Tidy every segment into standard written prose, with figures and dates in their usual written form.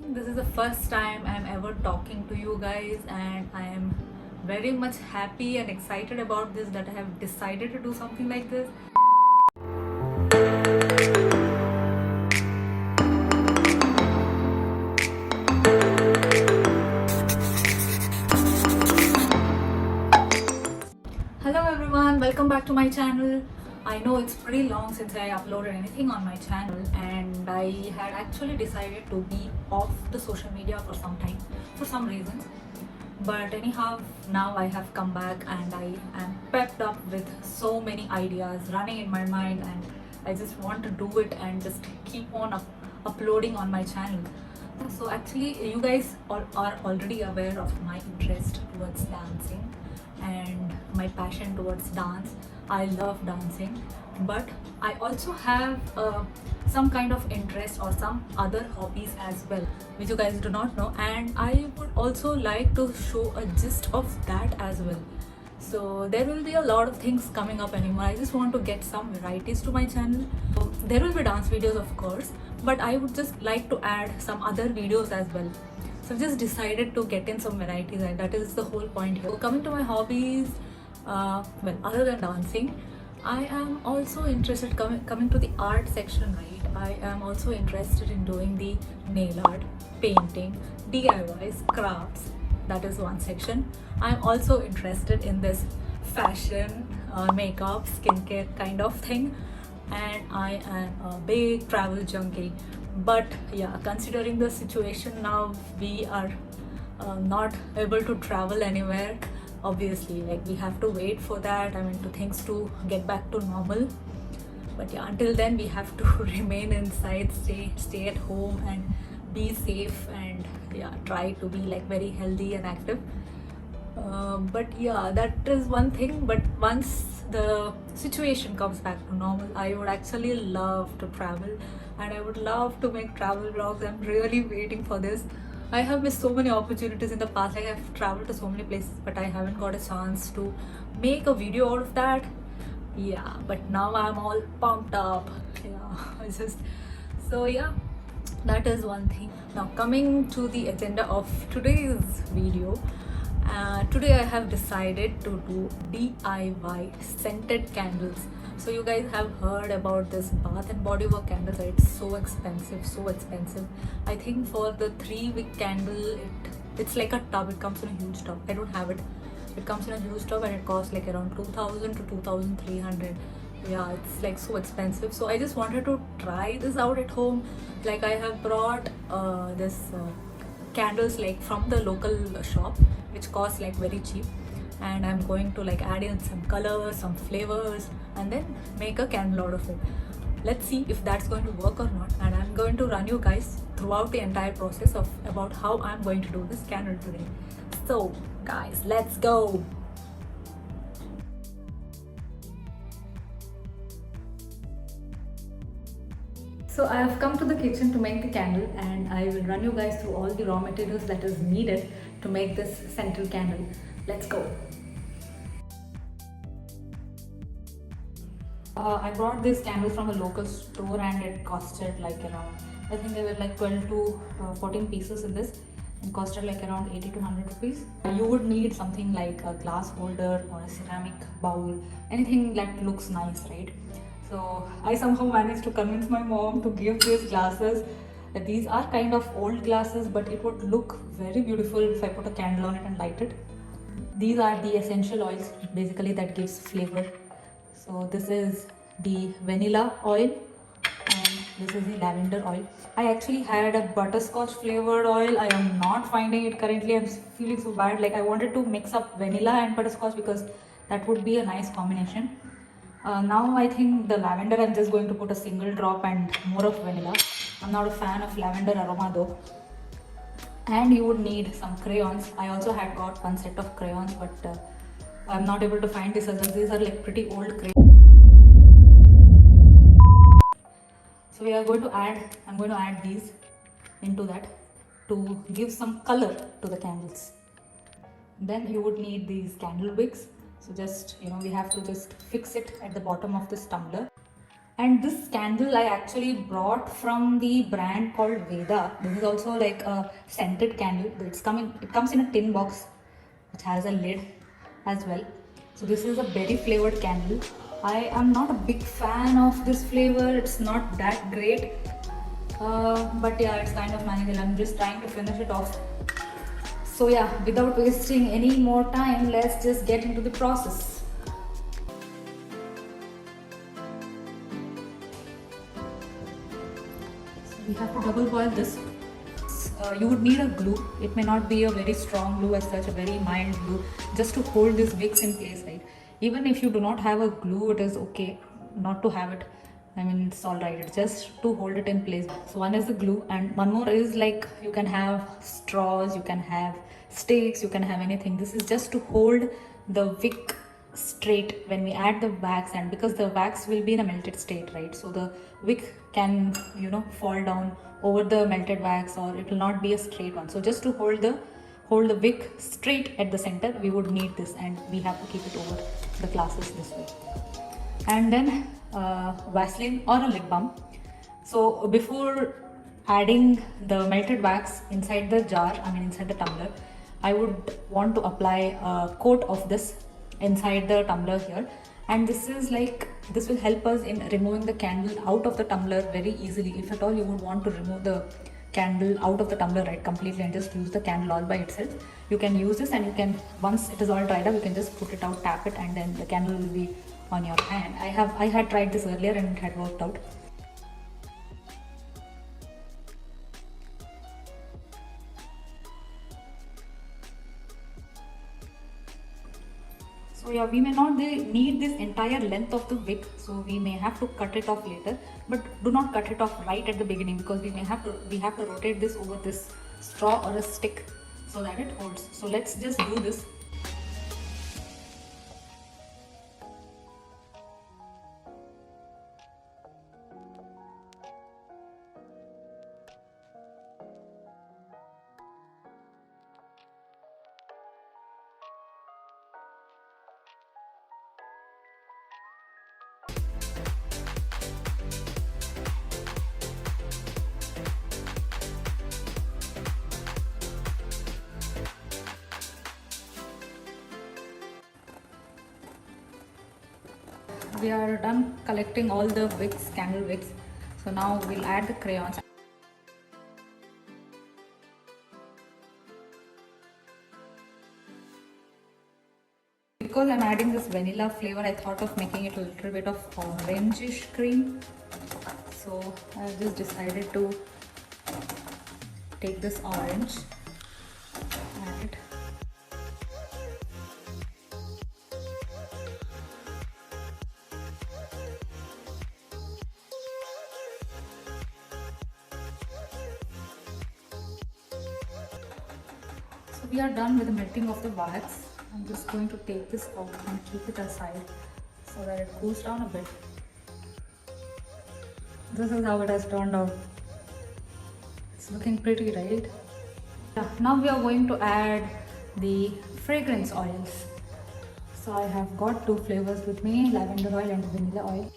think this is the first time I'm ever talking to you guys, and I am very much happy and excited about this that I have decided to do something like this. Hello everyone, welcome back to my channel. I know it's pretty long since I uploaded anything on my channel, and I had actually decided to be off the social media for some time for some reasons. But anyhow, now I have come back and I am pepped up with so many ideas running in my mind, and I just want to do it and just keep on uploading on my channel. So actually, you guys are already aware of my interest towards dancing and my passion towards dance. I love dancing, but I also have some kind of interest or some other hobbies as well, which you guys do not know, and I would also like to show a gist of that as well. So there will be a lot of things coming up anymore. I just want to get some varieties to my channel. So there will be dance videos, of course, but I would just like to add some other videos as well. So I've just decided to get in some varieties, and that is the whole point here. So coming to my hobbies, well, other than dancing, I am also interested coming to the art section, right? I am also interested in doing the nail art, painting, DIYs, crafts. That is one section. I'm also interested in this fashion, makeup, skincare kind of thing, and I am a big travel junkie. But yeah, considering the situation now, we are not able to travel anywhere. Obviously, like we have to wait for that. I mean, to things to get back to normal. But yeah, until then, we have to remain inside, stay at home, and be safe, and yeah, try to be like very healthy and active. But yeah, that is one thing. But once the situation comes back to normal, I would actually love to travel, and I would love to make travel vlogs. I'm really waiting for this. I have missed so many opportunities in the past. Like I've traveled to so many places, but I haven't got a chance to make a video out of that. Yeah, but now I'm all pumped up. Yeah, I just so yeah, that is one thing. Now coming to the agenda of today's video, today I have decided to do DIY scented candles. So you guys have heard about this Bath and Body Work candles, right? It's so expensive, so expensive. I think for the 3 wick candle, it's like a tub. It comes in a huge tub. I don't have it. It comes in a huge tub and it costs like around 2000 to 2300. Yeah, it's like so expensive. So I just wanted to try this out at home. Like I have brought this candles like from the local shop, which cost like very cheap, and I'm going to like add in some colors, some flavors, and then make a candle out of it. Let's see if that's going to work or not, and I'm going to run you guys throughout the entire process of about how I'm going to do this candle today. So guys, let's go. So I have come to the kitchen to make the candle, and I will run you guys through all the raw materials that is needed to make this scented candle. Let's go. I brought this candle from a local store, and it costed like around, I think there were like 12 to 14 pieces in this, and costed like around 80 to 100 rupees. You would need something like a glass holder or a ceramic bowl, anything that looks nice, right? So I somehow managed to convince my mom to give these glasses. These are kind of old glasses, but it would look very beautiful if I put a candle on it and light it. These are the essential oils basically that gives flavor. So this is the vanilla oil, and this is the lavender oil. I actually had a butterscotch flavored oil. I am not finding it currently. I'm feeling so bad. Like I wanted to mix up vanilla and butterscotch because that would be a nice combination. Now I think the lavender, I'm just going to put a single drop and more of vanilla. I'm not a fan of lavender aroma though. And you would need some crayons. I also had got one set of crayons, but I'm not able to find these as these are like pretty old crayons. So we are going to add, I'm going to add these into that to give some color to the candles. Then you would need these candle wicks. So just, we have to just fix it at the bottom of this tumbler. And this candle I actually brought from the brand called Veda. This is also like a scented candle. It comes in a tin box which has a lid as well. So this is a berry flavored candle. I am not a big fan of this flavor. It's not that great. But yeah, it's kind of manageable. I'm just trying to finish it off. So yeah, without wasting any more time, let's just get into the process. So we have to double boil this. You would need a glue. It may not be a very strong glue as such, a very mild glue, just to hold this wicks in place, right? Even if you do not have a glue, it is okay not to have it. I mean, it's all right. It's just to hold it in place. So one is the glue, and one more is like you can have straws, you can have sticks, you can have anything. This is just to hold the wick straight when we add the wax, and because the wax will be in a melted state, right? So the wick can, fall down over the melted wax, or it will not be a straight one. So just to hold the wick straight at the center, we would need this, and we have to keep it over the glasses this way. And then Vaseline or a lip balm. So before adding the melted wax inside the jar, inside the tumbler, I would want to apply a coat of this inside the tumbler here. And this will help us in removing the candle out of the tumbler very easily. If at all you would want to remove the candle out of the tumbler, right, completely, and just use the candle all by itself, you can use this, and you can, once it is all dried up, you can just put it out, tap it, and then the candle will be on your hand. I had tried this earlier and it had worked out. So yeah, we may not need this entire length of the wick, so we may have to cut it off later, but do not cut it off right at the beginning, because we have to rotate this over this straw or a stick so that it holds. So let's just do this. We are done collecting all the wicks, candle wicks. So now we'll add the crayons. Because I'm adding this vanilla flavor, I thought of making it a little bit of orangish cream. So I just decided to take this orange, add it. So we are done with the melting of the wax. I'm just going to take this out and keep it aside so that it cools down a bit. This is how it has turned out. It's looking pretty, right? Yeah, now we are going to add the fragrance oils. So I have got two flavors with me, lavender oil and vanilla oil.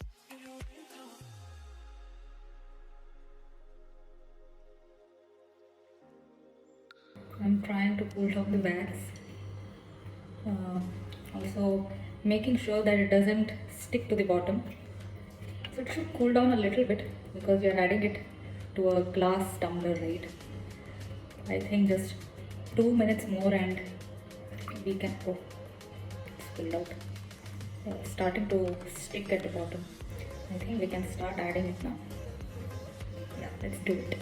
I'm trying to pull down the wax. Also making sure that it doesn't stick to the bottom. So it should cool down a little bit because we are adding it to a glass tumbler, right? I think just 2 minutes more and we can go. It's filled out. It's starting to stick at the bottom. I think we can start adding it now. Yeah, let's do it.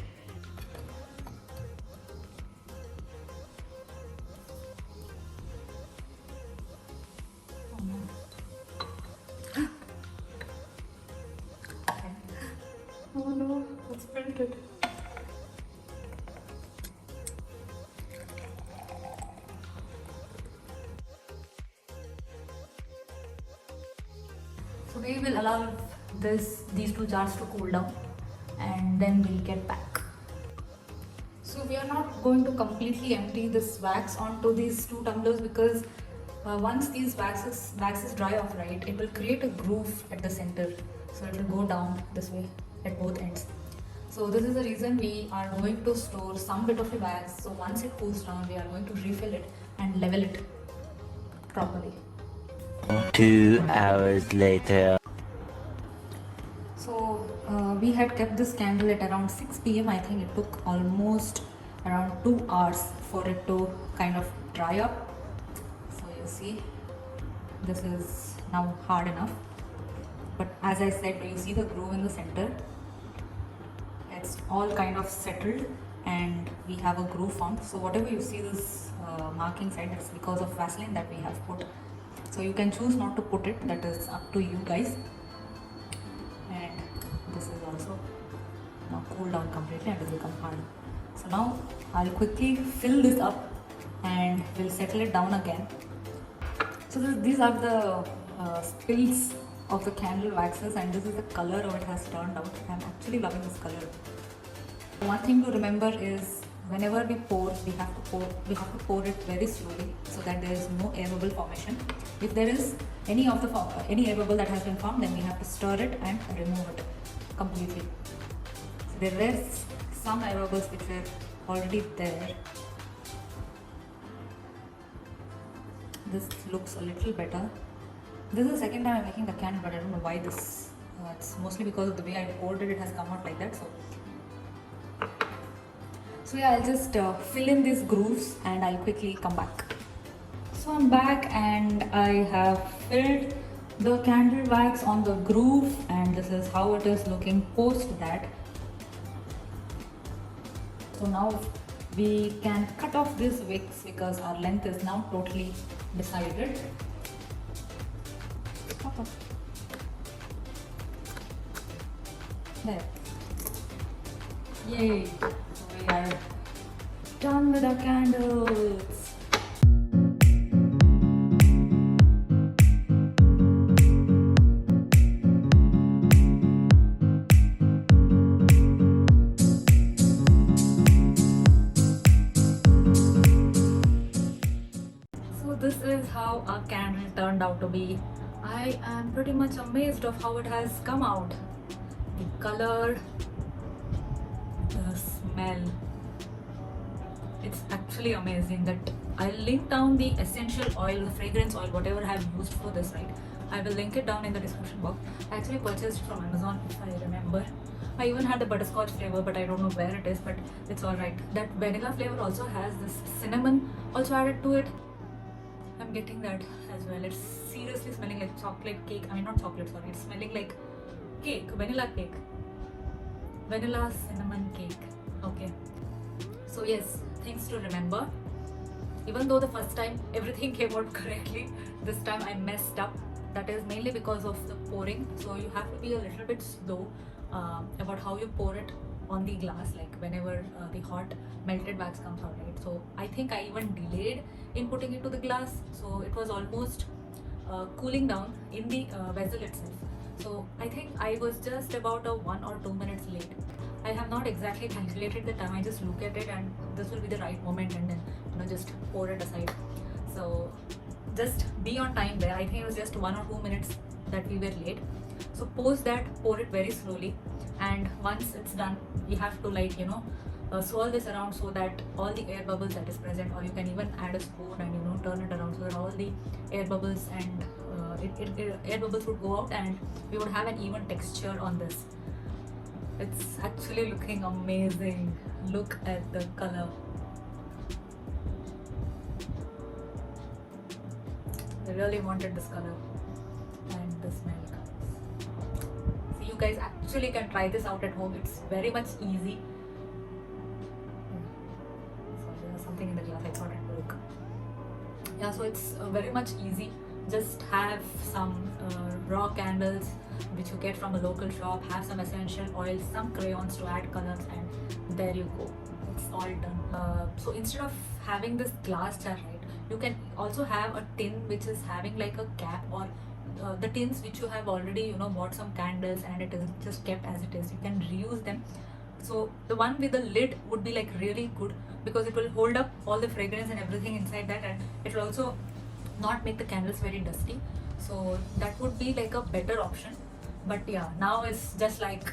Oh no, it's printed. So we will allow these two jars to cool down and then we'll get back. So we are not going to completely empty this wax onto these two tumblers because once these waxes dry off, right, it will create a groove at the center so it will go down this way at both ends. So this is the reason we are going to store some bit of the wax. So once it cools down, we are going to refill it and level it properly. 2 hours later. So we had kept this candle at around 6 p.m. I think it took almost around 2 hours for it to kind of dry up. So you see, this is now hard enough. But as I said, you see the groove in the center? It's all kind of settled and we have a groove formed. So whatever you see this marking side, it's because of Vaseline that we have put. So you can choose not to put it, that is up to you guys. And this is also now cooled down completely and it will become hard. So now I'll quickly fill this up and we'll settle it down again. So these are the spills of the candle waxes, and this is the color of it has turned out. I'm actually loving this color. One thing to remember is whenever we pour, we have to pour it very slowly so that there is no air bubble formation. If there is any air bubble that has been formed, then we have to stir it and remove it completely. So there were some air bubbles which were already there. This looks a little better. This is the second time I'm making the candle, but I don't know why this. It's mostly because of the way I poured it. It has come out like that. So yeah, I'll just fill in these grooves and I'll quickly come back. So I'm back and I have filled the candle wax on the groove, and this is how it is looking post that. So now we can cut off this wicks because our length is now totally decided. There. Yay! So we are done with our candles. So this is how our candle turned out to be. I am pretty much amazed of how it has come out. The color, the smell, it's actually amazing. That I'll link down the essential oil, the fragrance oil, whatever I have used for this, right? I will link it down in the description box. I actually purchased it from Amazon, if I remember. I even had the butterscotch flavor, but I don't know where it is, but it's alright. That vanilla flavor also has this cinnamon also added to it. I'm getting that as well. It's seriously smelling like chocolate cake. I mean, not chocolate, sorry. It's smelling like cake, vanilla cake. Vanilla cinnamon cake. Okay. So yes, things to remember. Even though the first time everything came out correctly, this time I messed up. That is mainly because of the pouring. So you have to be a little bit slow about how you pour it on the glass, like whenever the hot melted wax comes out, right? So I think I even delayed in putting it to the glass, so it was almost cooling down in the vessel itself. So I think I was just about 1 or 2 minutes late. I have not exactly calculated the time. I just look at it and this will be the right moment, and then just pour it aside. So just be on time there. I think it was just 1 or 2 minutes that we were late. So post that, pour it very slowly, and once it's done, we have to swirl this around so that all the air bubbles that is present, or you can even add a spoon and turn it around so that all the air bubbles and air bubbles would go out, and we would have an even texture on this. It's actually looking amazing. Look at the color. I really wanted this color and the smell. So you guys actually can try this out at home. It's very much easy. So there's something in the glass. I thought it would look. Yeah, so it's very much easy. Just have some raw candles which you get from a local shop, have some essential oils, some crayons to add colors, and there you go. It's all done. So instead of having this glass jar, right, you can also have a tin which is having like a cap, or the tins which you have already bought some candles and it is just kept as it is. You can reuse them. So the one with the lid would be like really good because it will hold up all the fragrance and everything inside that, and it will also not make the candles very dusty. So that would be like a better option. but yeah, now it's just like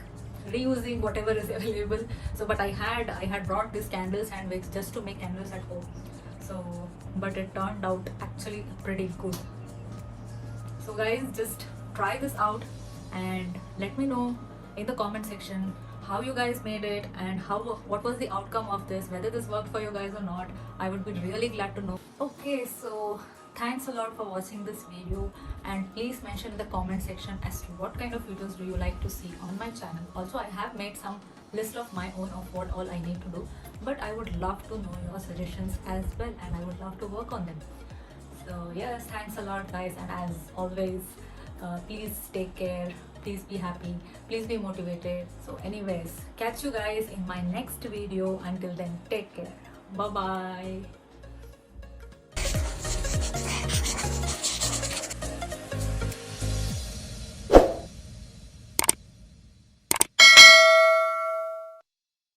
reusing whatever is available. So but I had brought these candles and wicks just to make candles at home. So but it turned out actually pretty good. So guys, just try this out and let me know in the comment section how you guys made it and what was the outcome of this, whether this worked for you guys or not. I would be really glad to know. Okay, so thanks a lot for watching this video, and please mention in the comment section as to what kind of videos do you like to see on my channel. Also, I have made some list of my own of what all I need to do, but I would love to know your suggestions as well, and I would love to work on them. So yes, thanks a lot guys, and as always, please take care, please be happy, please be motivated. So anyways, catch you guys in my next video. Until then, take care. Bye bye.